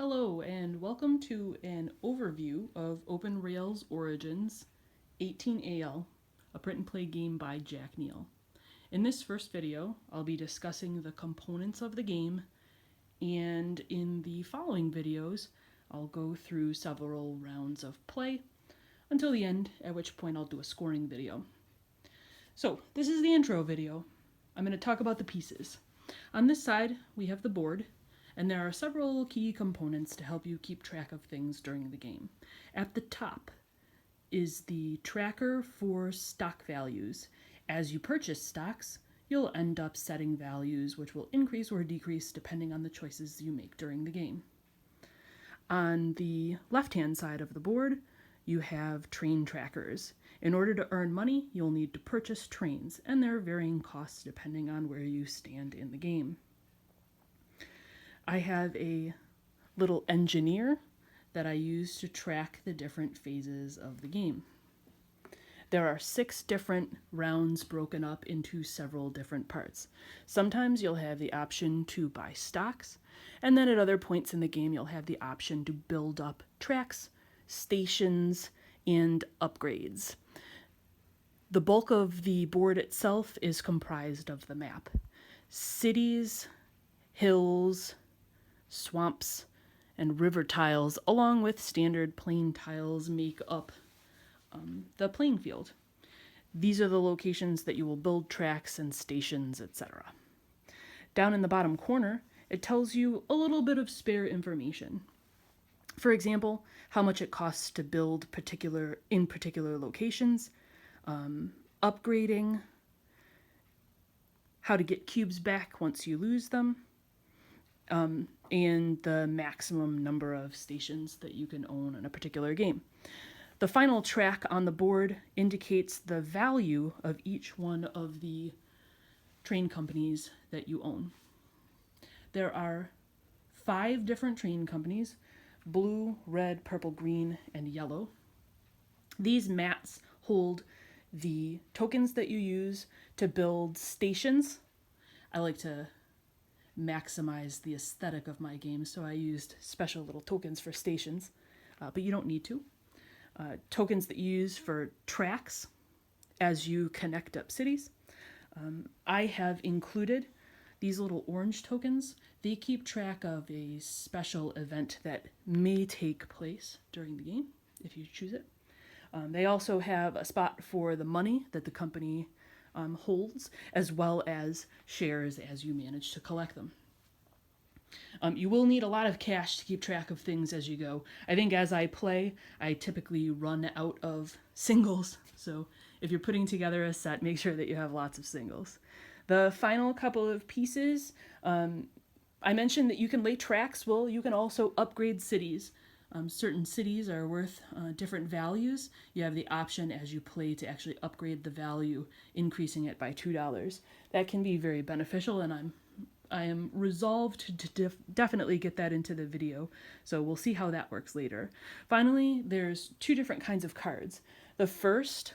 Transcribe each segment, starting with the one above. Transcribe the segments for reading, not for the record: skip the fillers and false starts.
Hello and welcome to an overview of Open Rails Origins 18AL, a print and play game by Jack Neal. In this first video, I'll be discussing the components of the game, and in the following videos, I'll go through several rounds of play until the end, at which point I'll do a scoring video. So, this is the intro video. I'm going to talk about the pieces. On this side, we have the board, and there are several key components to help you keep track of things during the game. At the top is the tracker for stock values. As you purchase stocks, you'll end up setting values which will increase or decrease depending on the choices you make during the game. On the left-hand side of the board, you have train trackers. In order to earn money, you'll need to purchase trains, and there are varying costs depending on where you stand in the game. I have a little engineer that I use to track the different phases of the game. There are 6 different rounds broken up into several different parts. Sometimes you'll have the option to buy stocks, and then at other points in the game you'll have the option to build up tracks, stations, and upgrades. The bulk of the board itself is comprised of the map. Cities, hills, swamps, and river tiles, along with standard plain tiles, make up the playing field. These are the locations that you will build tracks and stations, etc. Down in the bottom corner, it tells you a little bit of spare information. For example, how much it costs to build in particular locations, upgrading, how to get cubes back once you lose them, and the maximum number of stations that you can own in a particular game. The final track on the board indicates the value of each one of the train companies that you own. There are 5 different train companies: blue, red, purple, green, and yellow. These mats hold the tokens that you use to build stations. I like to maximize the aesthetic of my game, so I used special little tokens for stations, but you don't need to. Tokens that you use for tracks as you connect up cities. I have included these little orange tokens. They keep track of a special event that may take place during the game, if you choose it. They also have a spot for the money that the company holds, as well as shares as you manage to collect them. You will need a lot of cash to keep track of things as you go. I think as I play, I typically run out of singles, so if you're putting together a set, make sure that you have lots of singles. The final couple of pieces, I mentioned that you can lay tracks. Well, you can also upgrade cities. Certain cities are worth different values. You have the option as you play to actually upgrade the value, increasing it by $2. That can be very beneficial, and I am resolved to definitely get that into the video, so we'll see how that works later. Finally, there's 2 different kinds of cards. The first,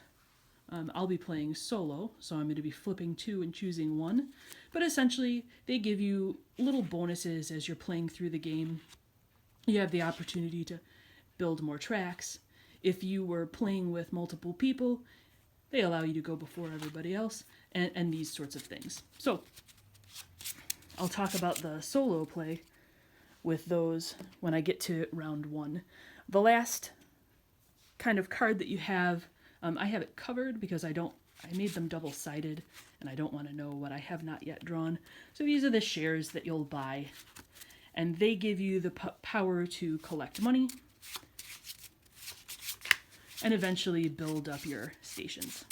I'll be playing solo, so I'm going to be flipping 2 and choosing 1, but essentially they give you little bonuses as you're playing through the game. You have the opportunity to build more tracks. If you were playing with multiple people, they allow you to go before everybody else, and these sorts of things. So I'll talk about the solo play with those when I get to round 1. The last kind of card that you have, I have it covered because I made them double-sided, and I don't want to know what I have not yet drawn. So these are the shares that you'll buy, and they give you the power to collect money and eventually build up your stations.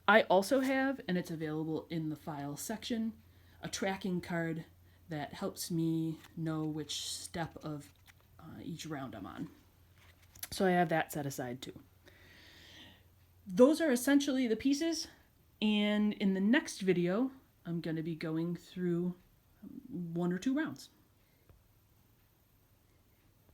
I also have, and it's available in the file section, a tracking card that helps me know which step of each round I'm on. So I have that set aside too. Those are essentially the pieces, and in the next video, I'm going to be going through 1 or 2 rounds.